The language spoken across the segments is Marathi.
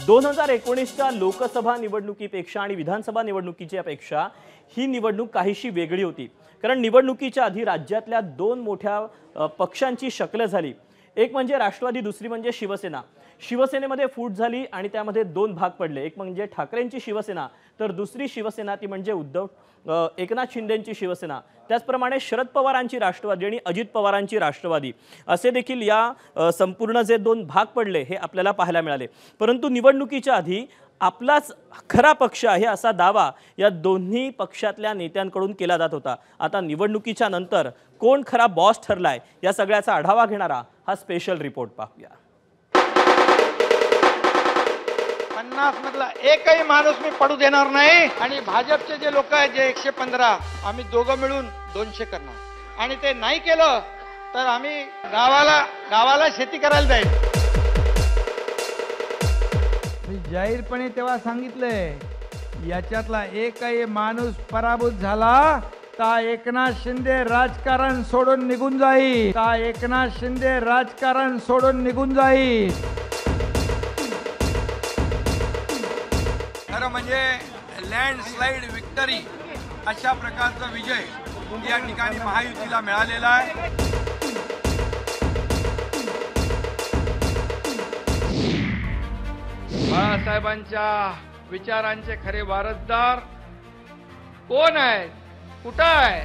2019च्या लोकसभा निवडणुकीपेक्षा आणि विधानसभा निवडणुकीच्या पेक्षा ही निवडणूक काहीशी वेगळी होती। कारण निवडणुकीच्या आधी राज्यातल्या दोन मोठ्या पक्षांची शक्ल झाली। एक म्हणजे राष्ट्रवादी, दुसरी म्हणजे शिवसेना। शिवसेनेमध्ये फूट झाली आणि त्यामध्ये दोन भाग पडले। एक म्हणजे ठाकरेंची शिवसेना, तर दुसरी शिवसेना ती म्हणजे एकनाथ शिंदेंची शिवसेना। त्याचप्रमाणे शरद पवारांची राष्ट्रवादी आणि अजित पवारांची राष्ट्रवादी असे देखील या संपूर्ण जे दोन भाग पडले हे आपल्याला पाहायला मिळाले। परंतु निवडणुकीच्या आधी आपलाच खरा पक्ष आहे असा दावा या दोन्ही पक्षातल्या नेत्यांकडून केला जात होता। आता निवडणुकीच्या नंतर कोण खरा बॉस ठरलाय या सगळ्याचा आढावा घेणारा हा स्पेशल रिपोर्ट पाहूया। 50 मधला एकही माणूस मी पडू देणार नाही आणि भाजपचे जे लोक आहेत जे 115 आम्ही दोघं मिळून 200 करणार आणि ते नाही केलं तर आम्ही गावाला शेती करायला जाईल। मी जाहीरपणे तेव्हा सांगितलंय याच्यातला एकही माणूस पराभूत झाला तर एकनाथ शिंदे राजकारण सोडून निघून जाईल। एकनाथ शिंदे राजकारण सोडून निघून जाईल। खरं म्हणजे लँडस्लाइड विक्टरी अशा प्रकारचा विजय या ठिकाणी महायुतीला मिळालेला आहे। बाळासाहेबांच्या विचारांचे खरे वारसदार कोण आहेत, कुठं आहे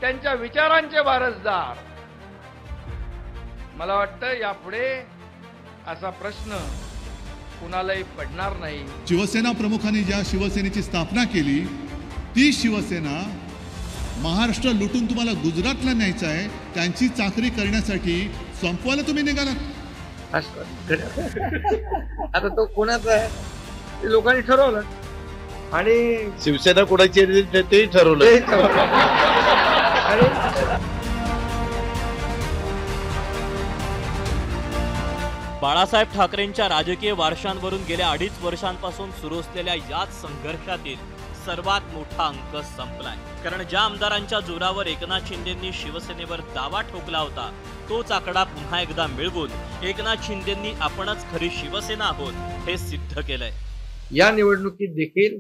त्यांच्या विचारांचे वारसदार? मला वाटतं यापुढे असा प्रश्न कुणालाही पडणार नाही। शिवसेना प्रमुखांनी ज्या शिवसेनेची स्थापना केली ती शिवसेना महाराष्ट्र लुटून तुम्हाला गुजरातला न्यायचं आहे, त्यांची चाकरी करण्यासाठी संपवायला तुम्ही निघालात। आता तो कोणाचा आहे ते लोकांनी ठरवलं आणि शिवसेना कोणाची आहे तेही ठरवलं। बाळासाहेब ठाकरेंच्या राजकीय वारशांवरून गेल्या 2.5 वर्षांपासून सुरू असलेल्या याच संघर्षातील सर्वात मोठा अंक संपलाय। कारण ज्या आमदारांच्या जोरावर एकनाथ शिंदेंनी शिवसेनेवर दावा ठोकला होता तोच आकडा पुन्हा एकदा मिळवून एकनाथ शिंदेंनी आपणच खरी शिवसेना आहोत हे सिद्ध केलंय। या निवडणुकीत देखील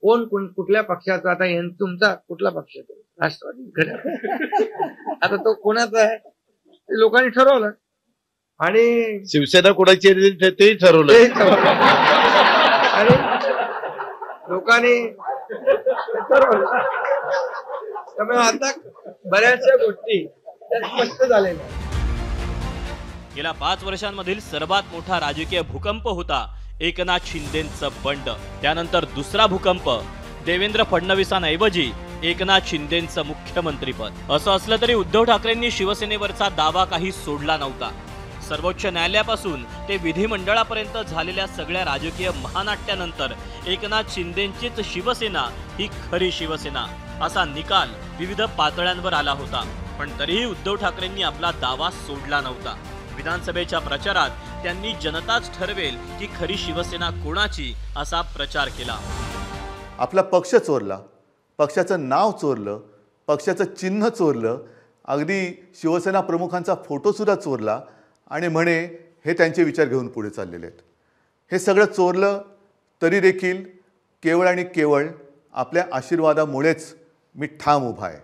कोण कुठल्या पक्षाचा, आता तुमचा कुठला पक्ष? राष्ट्रवादी। आता तो कोणाचा आहे ते लोकांनी ठरवलं आणि शिवसेना कोणाची आहे तेही ठरवलं आणि लोकांनी ठरवलं। त्यामुळे आता बऱ्याचशा गोष्टी स्पष्ट झालेल्या। गेल्या 5 वर्षांमधील सर्वात मोठा राजकीय भूकंप होता एकनाथ शिंदेंचं बंड। त्यानंतर दुसरा भूकंप देवेंद्र फडणवीसांऐवजी एकनाथ शिंदेंचं मुख्यमंत्रीपद। असं असलं तरी उद्धव ठाकरेंनी शिवसेनेवरचा दावा काही सोडला नव्हता। सर्वोच्च न्यायालयापासून ते विधिमंडळापर्यंत झालेल्या सगळ्या राजकीय महानाट्यानंतर एकनाथ शिंदेंचीच शिवसेना ही खरी शिवसेना असा निकाल विविध पातळ्यांवर आला होता। पण तरीही उद्धव ठाकरेंनी आपला दावा सोडला नव्हता। विधानसभेच्या प्रचारात त्यांनी जनताच ठरवेल की खरी शिवसेना कोणाची असा प्रचार केला। आपला पक्ष चोरला, पक्षाचं नाव चोरलं, पक्षाचं चिन्ह चोरलं, अगदी शिवसेना प्रमुखांचा फोटो सुद्धा चोरला आणि म्हणे हे त्यांचे विचार घेऊन पुढे चाललेले आहेत। हे सगळं चोरलं तरी देखील केवळ आणि केवळ आपल्या आशीर्वादामुळेच मी ठाम उभा आहे।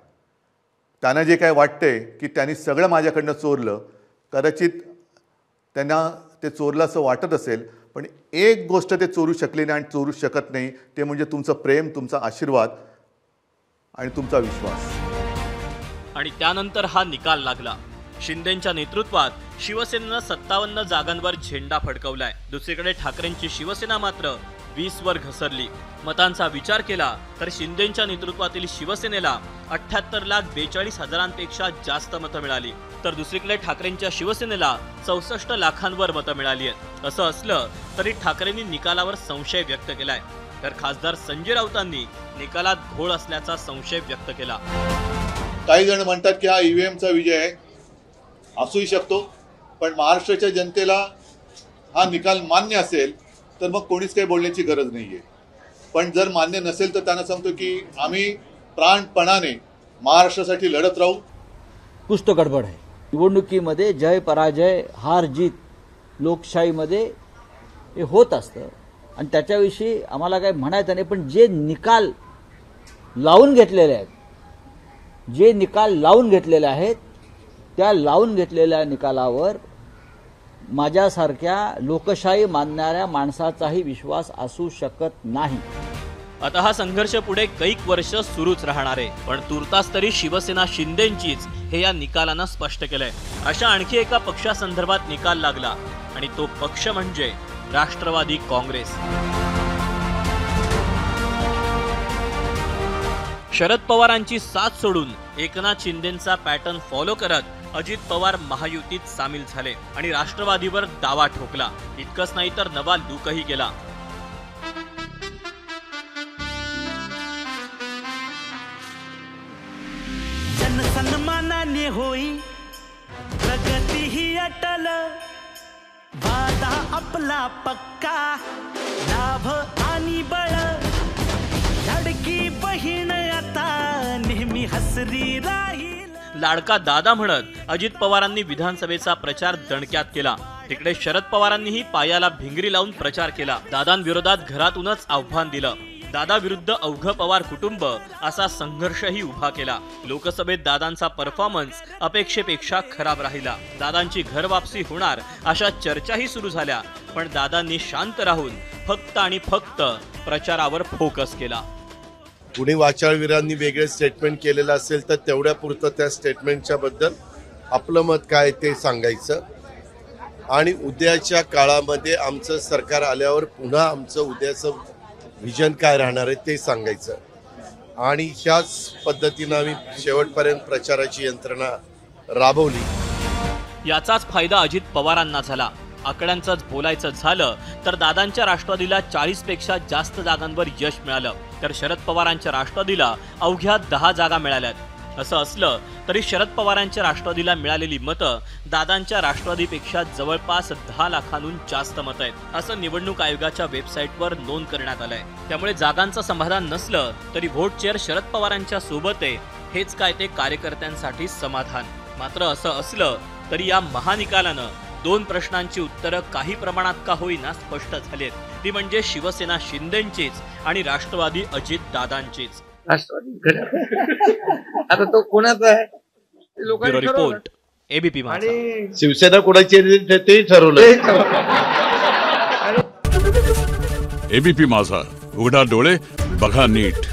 त्यांना जे काय वाटतंय की त्यांनी सगळं माझ्याकडनं चोरलं, कदाचित त्यांना ते चोरलं असं वाटत असेल, पण एक गोष्ट ते चोरू शकले नाही आणि चोरू शकत नाही, ते म्हणजे तुमचं प्रेम, तुमचा आशीर्वाद आणि तुमचा विश्वास। आणि त्यानंतर हा निकाल लागला। शिंदेंच्या नेतृत्वात शिवसेनेनं 57 जागांवर झेंडा फडकवलाय। दुसरीकडे ठाकरेंची शिवसेना मात्र 20 वर घसरली। मतांचा विचार केला तर शिंदेंच्या नेतृत्वातील शिवसेनेला 78,42,000पेक्षा जास्त मतं मिळाली, तर दुसरीकडे ठाकरेंच्या शिवसेनेला 64 लाखांवर मतं मिळाली आहेत। असं असलं तरी ठाकरेंनी निकालावर संशय व्यक्त केलाय, तर खासदार संजय राऊतांनी निकालात घोळ असल्याचा संशय व्यक्त केला। काही जण म्हणतात की हा ईव्हीएमचा विजय असूही शकतो, पण महाराष्ट्राच्या जनतेला हा निकाल मान्य असेल तर मग कोणीच काही बोलण्याची गरज नाहीये। पण जर मान्य नसेल तर त्यांना सांगतो की आम्ही प्राणपणाने महाराष्ट्रासाठी लढत राहू। कुछ तो गडबड आहे। निवडणुकीमध्ये जय पराजय हार जीत लोकशाहीमध्ये हे होत असतं। आणि त्याच्याविषयी आम्हाला काही म्हणायचं नाही. पण जे निकाल लावून घेतलेले आहेत, त्या लावून घेतलेल्या निकालावर माझ्यासारख्या लोकशाही मानणाऱ्या माणसाचाही विश्वास असू शकत नाही. आता हा संघर्ष पुढे कैक वर्ष सुरूच राहणार आहे. पण तुर्तास तरी शिवसेना शिंदेंचीच हे या निकालानं स्पष्ट केलंय. अशा आणखी एका पक्षासंदर्भात निकाल लागला आणि तो पक्ष म्हणजे राष्ट्रवादी काँग्रेस. शरद पवारांची साथ सोडून एकनाथ शिंदेंचा पॅटर्न फॉलो करत अजित पवार महायुतीत सामील झाले आणि राष्ट्रवादीवर दावा ठोकला. इतकंच नाही तर नवा लूकही केला. जनसन्मानाने होई प्रगती ही अटल, वादा आपला पक्का, लाभ आणि बळ, लाडकी बहीण आता नेहमी हसरी राहील. लाडका दादा म्हणत अजित पवारांनी विधानसभेचा प्रचार दणक्यात केला. तिकडे शरद पवारांनीही पायाला भिंगरी लावून प्रचार केला. दादांविरोधात घरातूनच आव्हान दिलं. दादा विरुद्ध अवघं पवार कुटुंब असा संघर्षही उभा केला. लोकसभेत दादांचा परफॉर्मन्स अपेक्षेपेक्षा खराब राहिला. दादांची घर वापसी होणार अशा चर्चाही सुरू झाल्या. पण दादांनी शांत राहून फक्त आणि फक्त प्रचारावर फोकस केला. कुणी वाचाळवीरांनी वेगळे स्टेटमेंट केलेलं असेल तर तेवढ्या पुरतं त्या स्टेटमेंटच्या बद्दल आपलं मत काय ते सांगायचं आणि उद्याच्या काळामध्ये आमचं सरकार आल्यावर पुन्हा आमचं उद्याचं व्हिजन काय राहणार आहे ते सांगायचं. आणि ह्याच पद्धतीनं आम्ही शेवटपर्यंत प्रचाराची यंत्रणा राबवली. याचाच फायदा अजित पवारांना झाला. आकड्यांचंच बोलायचं झालं तर दादांच्या राष्ट्रवादीला 40 पेक्षा जास्त जागांवर यश मिळालं, तर शरद पवारांच्या राष्ट्रवादीला अवघ्या 10 जागा मिळाल्यात. असं असलं तरी शरद पवारांच्या राष्ट्रवादीला मिळालेली मतं दादांच्या राष्ट्रवादीपेक्षा जवळपास 10 लाखांहून जास्त मतं आहेत, असं निवडणूक आयोगाच्या वेबसाईटवर नोंद करण्यात आलंय. त्यामुळे जागांचं समाधान नसलं तरी व्होट शेअर शरद पवारांच्या सोबत आहे, हेच काय ते कार्यकर्त्यांसाठी समाधान. मात्र असं असलं तरी या महानिकालानं 2 प्रश्नांची उत्तरं काही प्रमाणात का होईना स्पष्ट झालीत. ती म्हणजे शिवसेना शिंदेंचीच आणि राष्ट्रवादी अजित दादांचीच. आता तो कोणाचा आहे ब्युरो रिपोर्ट, एबीपी माझा. शिवसेना कोणाची आहे तेही ठरवलं. एबीपी माझा, उघडा डोळे बघा नीट.